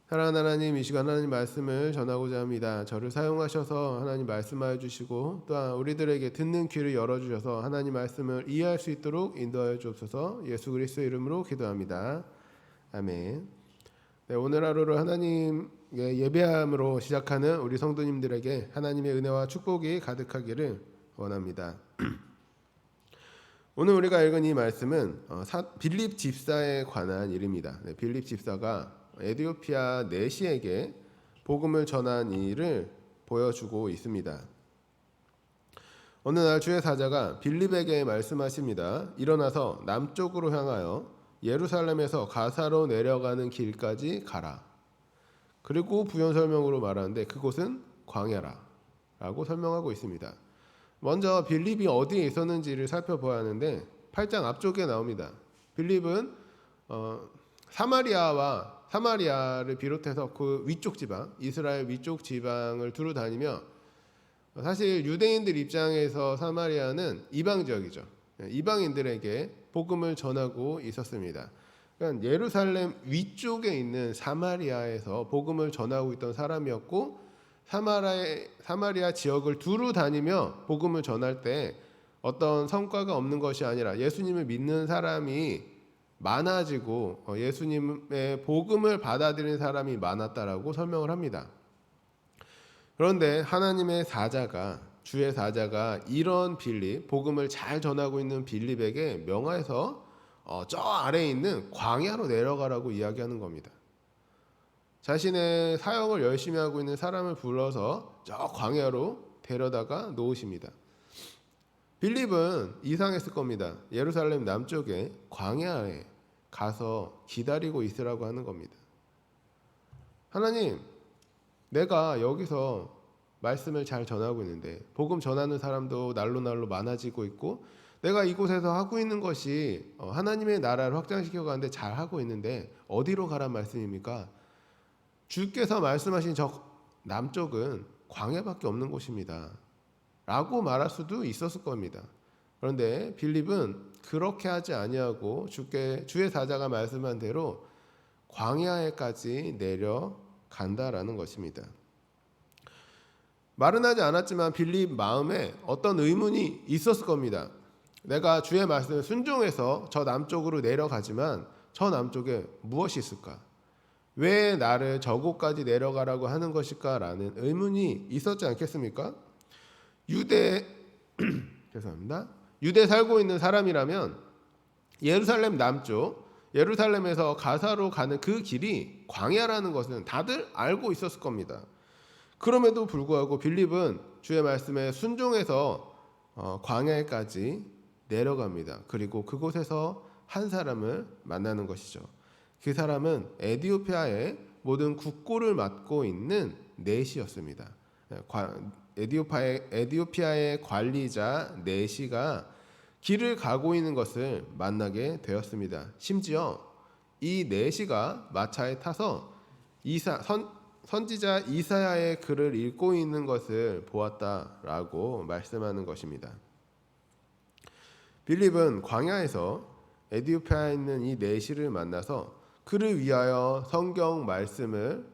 사랑하는 하나님, 이 시간 하나님 말씀을 전하고자 합니다. 저를 사용하셔서 하나님 말씀하여 주시고 또한 우리들에게 듣는 귀를 열어주셔서 하나님 말씀을 이해할 수 있도록 인도하여 주옵소서. 예수 그리스도의 이름으로 기도합니다. 아멘. 네, 오늘 하루를 하나님의 예배함으로 시작하는 우리 성도님들에게 하나님의 은혜와 축복이 가득하기를 원합니다. 오늘 우리가 읽은 이 말씀은 빌립 집사에 관한 일입니다. 네, 빌립 집사가 에디오피아 내시에게 복음을 전한 일을 보여주고 있습니다. 어느 날 주의 사자가 빌립에게 말씀하십니다. 일어나서 남쪽으로 향하여 예루살렘에서 가사로 내려가는 길까지 가라. 그리고 부연 설명으로 말하는데 그곳은 광야라 라고 설명하고 있습니다. 먼저 빌립이 어디에 있었는지를 살펴봐야 하는데 8장 앞쪽에 나옵니다. 빌립은 사마리아를 비롯해서 그 위쪽 지방, 이스라엘 위쪽 지방을 두루 다니며 사실 유대인들 입장에서 사마리아는 이방 지역이죠. 이방인들에게 복음을 전하고 있었습니다. 그러니까 예루살렘 위쪽에 있는 사마리아에서 복음을 전하고 있던 사람이었고 사마리아 지역을 두루 다니며 복음을 전할 때 어떤 성과가 없는 것이 아니라 예수님을 믿는 사람이 많아지고 예수님의 복음을 받아들이는 사람이 많았다라고 설명을 합니다. 그런데 하나님의 사자가 주의 사자가 이런 빌립, 복음을 잘 전하고 있는 빌립에게 명하여서 저 아래에 있는 광야로 내려가라고 이야기하는 겁니다. 자신의 사역을 열심히 하고 있는 사람을 불러서 저 광야로 데려다가 놓으십니다. 빌립은 이상했을 겁니다. 예루살렘 남쪽에 광야에 가서 기다리고 있으라고 하는 겁니다. 하나님, 내가 여기서 말씀을 잘 전하고 있는데 복음 전하는 사람도 날로 많아지고 있고 내가 이곳에서 하고 있는 것이 하나님의 나라를 확장시켜 가는데 잘 하고 있는데 어디로 가란 말씀입니까? 주께서 말씀하신 저 남쪽은 광야밖에 없는 곳입니다 라고 말할 수도 있었을 겁니다. 그런데 빌립은 그렇게 하지 아니하고 주의 사자가 말씀한 대로 광야에까지 내려간다라는 것입니다. 말은 하지 않았지만 빌립 마음에 어떤 의문이 있었을 겁니다. 내가 주의 말씀에 순종해서 저 남쪽으로 내려가지만 저 남쪽에 무엇이 있을까? 왜 나를 저곳까지 내려가라고 하는 것일까라는 의문이 있었지 않겠습니까? 죄송합니다. 유대 살고 있는 사람이라면 예루살렘 남쪽, 예루살렘에서 가사로 가는 그 길이 광야라는 것은 다들 알고 있었을 겁니다. 그럼에도 불구하고 빌립은 주의 말씀에 순종해서 광야까지 내려갑니다. 그리고 그곳에서 한 사람을 만나는 것이죠. 그 사람은 에디오피아의 모든 국고를 맡고 있는 넷이었습니다. 에디오피아의 관리자 넷이가 길을 가고 있는 것을 만나게 되었습니다. 심지어 이 넷이가 마차에 타서 선지자 이사야의 글을 읽고 있는 것을 보았다라고 말씀하는 것입니다. 빌립은 광야에서 에디오피아에 있는 이 넷이를 만나서 그를 위하여 성경 말씀을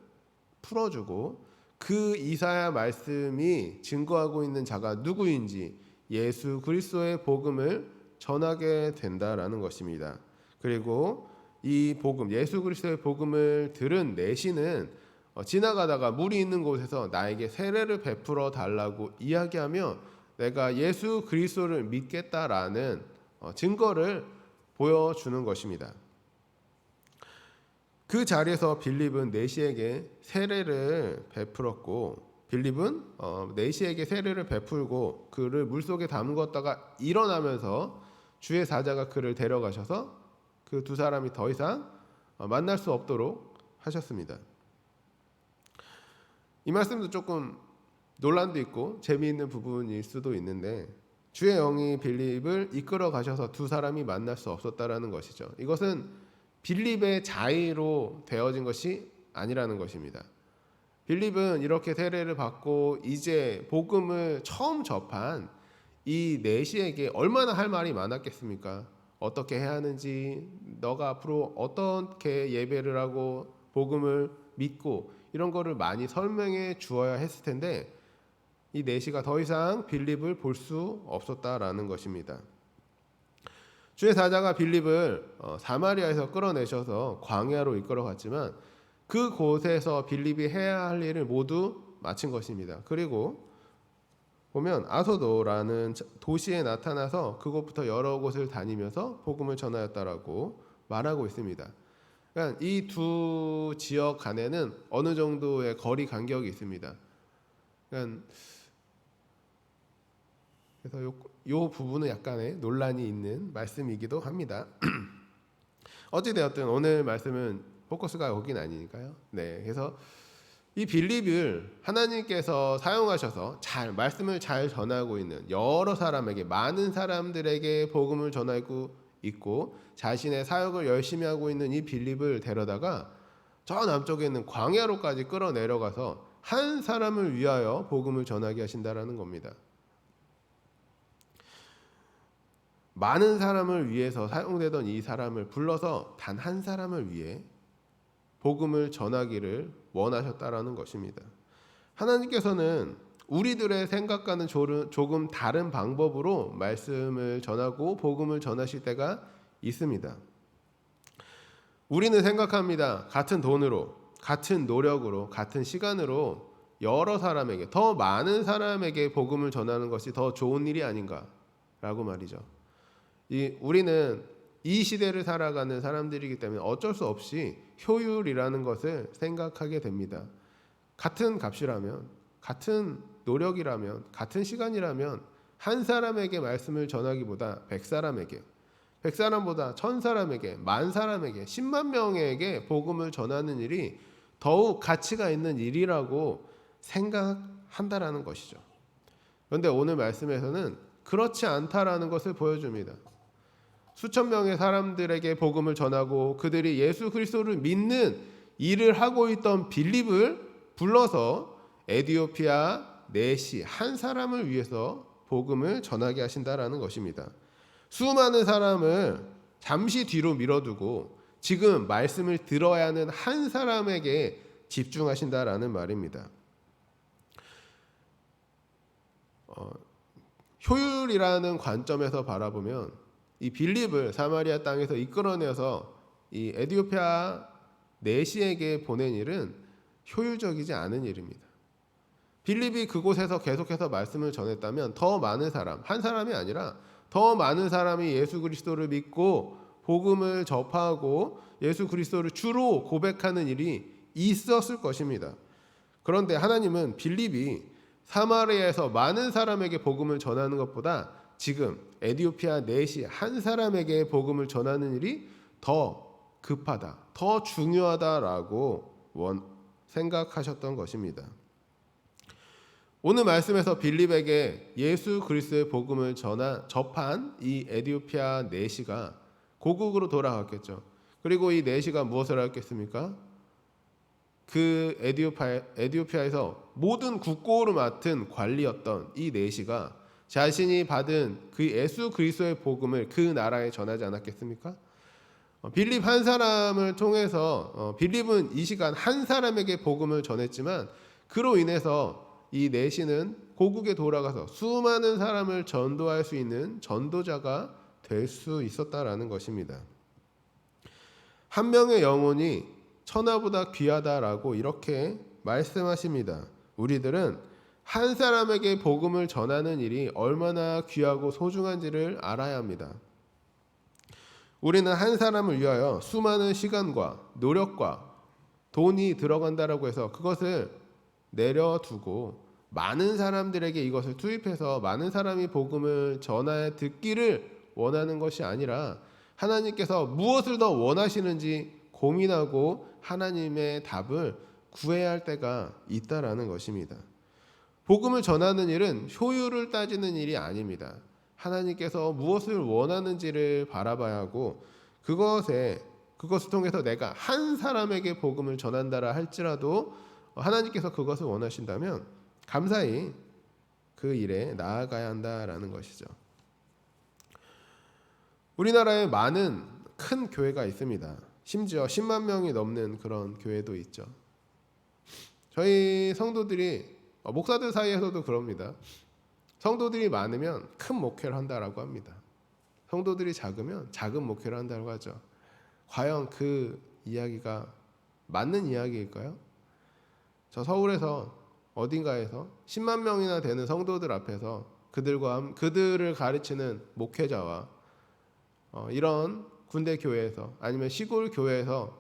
풀어주고 그 이사야 말씀이 증거하고 있는 자가 누구인지 예수 그리스도의 복음을 전하게 된다라는 것입니다. 그리고 이 복음, 예수 그리스도의 복음을 들은 내시는 지나가다가 물이 있는 곳에서 나에게 세례를 베풀어 달라고 이야기하며 내가 예수 그리스도를 믿겠다라는 증거를 보여주는 것입니다. 그 자리에서 빌립은 내시에게 세례를 베풀었고 빌립은 내시에게 세례를 베풀고 그를 물속에 담궜다가 일어나면서 주의 사자가 그를 데려가셔서 그 두 사람이 더 이상 만날 수 없도록 하셨습니다. 이 말씀도 조금 논란도 있고 재미있는 부분일 수도 있는데 주의 영이 빌립을 이끌어 가셔서 두 사람이 만날 수 없었다라는 것이죠. 이것은 빌립의 자의로 되어진 것이 아니라는 것입니다. 빌립은 이렇게 세례를 받고 이제 복음을 처음 접한 이 내시에게 얼마나 할 말이 많았겠습니까? 어떻게 해야 하는지, 너가 앞으로 어떻게 예배를 하고 복음을 믿고 이런 거를 많이 설명해 주어야 했을 텐데 이 내시가 더 이상 빌립을 볼 수 없었다라는 것입니다. 주의 사자가 빌립을 사마리아에서 끌어내셔서 광야로 이끌어갔지만 그곳에서 빌립이 해야 할 일을 모두 마친 것입니다. 그리고 보면 아소도라는 도시에 나타나서 그곳부터 여러 곳을 다니면서 복음을 전하였다라고 말하고 있습니다. 그러니까 이 두 지역 간에는 어느 정도의 거리 간격이 있습니다. 그러니까 그래서 요 부분은 약간의 논란이 있는 말씀이기도 합니다. 어찌되었든 오늘 말씀은 포커스가 여긴 아니니까요. 네, 그래서 이 빌립을 하나님께서 사용하셔서 말씀을 잘 전하고 있는 여러 사람에게 많은 사람들에게 복음을 전하고 있고 자신의 사역을 열심히 하고 있는 이 빌립을 데려다가 저 남쪽에 있는 광야로까지 끌어내려가서 한 사람을 위하여 복음을 전하게 하신다라는 겁니다. 많은 사람을 위해서 사용되던 이 사람을 불러서 단 한 사람을 위해 복음을 전하기를 원하셨다라는 것입니다. 하나님께서는 우리들의 생각과는 조금 다른 방법으로 말씀을 전하고 복음을 전하실 때가 있습니다. 우리는 생각합니다. 같은 돈으로, 같은 노력으로, 같은 시간으로 여러 사람에게, 더 많은 사람에게 복음을 전하는 것이 더 좋은 일이 아닌가라고 말이죠. 우리는 이 시대를 살아가는 사람들이기 때문에 어쩔 수 없이 효율이라는 것을 생각하게 됩니다. 같은 값이라면, 같은 노력이라면, 같은 시간이라면 한 사람에게 말씀을 전하기보다 100사람에게, 100사람보다 1000사람에게, 10,000사람에게, 10만 명에게 복음을 전하는 일이 더욱 가치가 있는 일이라고 생각한다라는 것이죠. 그런데 오늘 말씀에서는 그렇지 않다라는 것을 보여줍니다. 수천 명의 사람들에게 복음을 전하고 그들이 예수 그리스도를 믿는 일을 하고 있던 빌립을 불러서 에디오피아 내시 한 사람을 위해서 복음을 전하게 하신다라는 것입니다. 수많은 사람을 잠시 뒤로 밀어두고 지금 말씀을 들어야 하는 한 사람에게 집중하신다라는 말입니다. 효율이라는 관점에서 바라보면 이 빌립을 사마리아 땅에서 이끌어내서 이 에디오피아 내시에게 보낸 일은 효율적이지 않은 일입니다. 빌립이 그곳에서 계속해서 말씀을 전했다면 더 많은 사람, 한 사람이 아니라 더 많은 사람이 예수 그리스도를 믿고 복음을 접하고 예수 그리스도를 주로 고백하는 일이 있었을 것입니다. 그런데 하나님은 빌립이 사마리아에서 많은 사람에게 복음을 전하는 것보다 지금 에디오피아 내시 한 사람에게 복음을 전하는 일이 더 급하다, 더 중요하다라고 생각하셨던 것입니다. 오늘 말씀에서 빌립에게 예수 그리스도의 복음을 접한 이 에디오피아 내시가 고국으로 돌아갔겠죠. 그리고 이 내시가 무엇을 했겠습니까? 그 에디오피아에서 모든 국고를 맡은 관리였던 이 내시가 자신이 받은 그 예수 그리스도의 복음을 그 나라에 전하지 않았겠습니까? 빌립 한 사람을 통해서 빌립은 이 시간 한 사람에게 복음을 전했지만 그로 인해서 이 내시는 고국에 돌아가서 수많은 사람을 전도할 수 있는 전도자가 될 수 있었다라는 것입니다. 한 명의 영혼이 천하보다 귀하다라고 이렇게 말씀하십니다. 우리들은 한 사람에게 복음을 전하는 일이 얼마나 귀하고 소중한지를 알아야 합니다. 우리는 한 사람을 위하여 수많은 시간과 노력과 돈이 들어간다라고 해서 그것을 내려두고 많은 사람들에게 이것을 투입해서 많은 사람이 복음을 전하여 듣기를 원하는 것이 아니라 하나님께서 무엇을 더 원하시는지 고민하고 하나님의 답을 구해야 할 때가 있다라는 것입니다. 복음을 전하는 일은 효율을 따지는 일이 아닙니다. 하나님께서 무엇을 원하는지를 바라봐야 하고 그것을 통해서 내가 한 사람에게 복음을 전한다라 할지라도 하나님께서 그것을 원하신다면 감사히 그 일에 나아가야 한다라는 것이죠. 우리나라에 많은 큰 교회가 있습니다. 심지어 10만 명이 넘는 그런 교회도 있죠. 저희 성도들이 목사들 사이에서도 그럽니다. 성도들이 많으면 큰 목회를 한다라고 합니다. 성도들이 작으면 작은 목회를 한다고 하죠. 과연 그 이야기가 맞는 이야기일까요? 저 서울에서 어딘가에서 10만 명이나 되는 성도들 앞에서 그들을 가르치는 목회자와 이런 군대 교회에서 아니면 시골 교회에서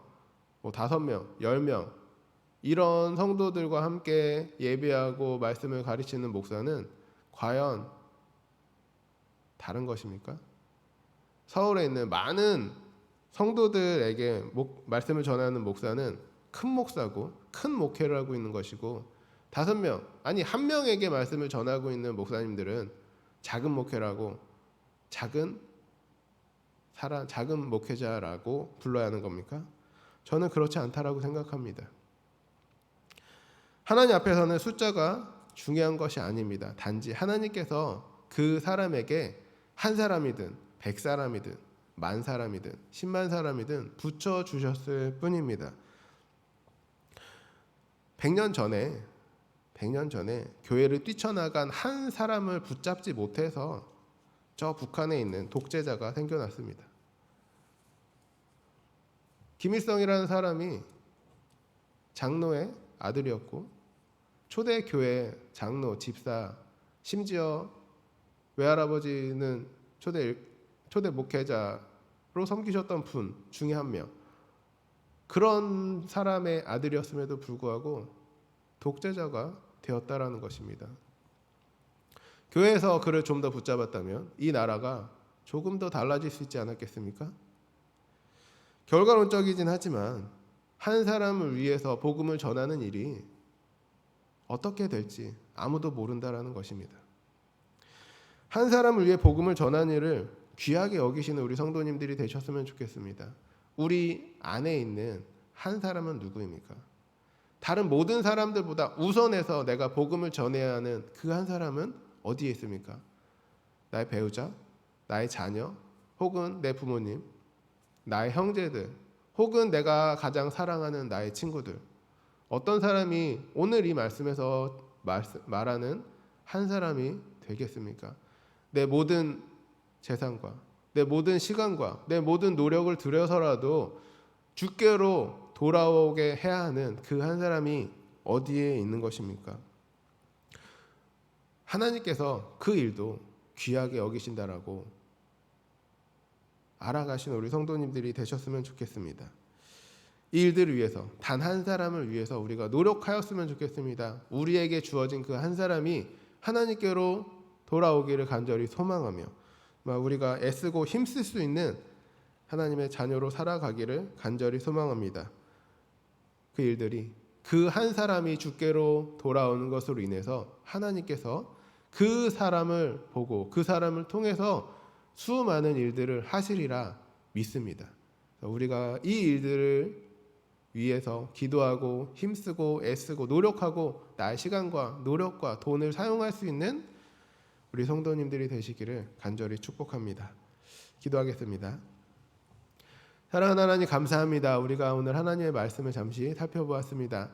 5명, 10명 이런 성도들과 함께 예배하고 말씀을 가르치는 목사는 과연 다른 것입니까? 서울에 있는 많은 성도들에게 말씀을 전하는 목사는 큰 목사고 큰 목회를 하고 있는 것이고 5명 아니 1명에게 말씀을 전하고 있는 목사님들은 작은 목회를 하고 작은 목회자라고 불러야 하는 겁니까? 저는 그렇지 않다라고 생각합니다. 하나님 앞에서는 숫자가 중요한 것이 아닙니다. 단지 하나님께서 그 사람에게 한 사람이든 100사람이든 10,000사람이든 10만 사람이든 붙여주셨을 뿐입니다. 100년 전에 교회를 뛰쳐나간 한 사람을 붙잡지 못해서 저 북한에 있는 독재자가 생겨났습니다. 김일성이라는 사람이 장로의 아들이었고 초대교회 장로, 집사, 심지어 외할아버지는 초대 목회자로 섬기셨던 분 중에 한 명. 그런 사람의 아들이었음에도 불구하고 독재자가 되었다라는 것입니다. 교회에서 그를 좀 더 붙잡았다면 이 나라가 조금 더 달라질 수 있지 않았겠습니까? 결과론적이긴 하지만 한 사람을 위해서 복음을 전하는 일이 어떻게 될지 아무도 모른다라는 것입니다. 한 사람을 위해 복음을 전하는 일을 귀하게 여기시는 우리 성도님들이 되셨으면 좋겠습니다. 우리 안에 있는 한 사람은 누구입니까? 다른 모든 사람들보다 우선해서 내가 복음을 전해야 하는 그 한 사람은 어디에 있습니까? 나의 배우자, 나의 자녀, 혹은 내 부모님, 나의 형제들, 혹은 내가 가장 사랑하는 나의 친구들. 어떤 사람이 오늘 이 말씀에서 말하는 한 사람이 되겠습니까? 내 모든 재산과 내 모든 시간과 내 모든 노력을 들여서라도 주께로 돌아오게 해야 하는 그 한 사람이 어디에 있는 것입니까? 하나님께서 그 일도 귀하게 여기신다라고 알아가신 우리 성도님들이 되셨으면 좋겠습니다. 이 일들을 위해서 단 한 사람을 위해서 우리가 노력하였으면 좋겠습니다. 우리에게 주어진 그 한 사람이 하나님께로 돌아오기를 간절히 소망하며 우리가 애쓰고 힘쓸 수 있는 하나님의 자녀로 살아가기를 간절히 소망합니다. 그 일들이 그 한 사람이 주께로 돌아오는 것으로 인해서 하나님께서 그 사람을 보고 그 사람을 통해서 수많은 일들을 하시리라 믿습니다. 우리가 이 일들을 위해서 기도하고 힘쓰고 애쓰고 노력하고 나의 시간과 노력과 돈을 사용할 수 있는 우리 성도님들이 되시기를 간절히 축복합니다. 기도하겠습니다. 사랑하는 하나님 감사합니다. 우리가 오늘 하나님의 말씀을 잠시 살펴보았습니다.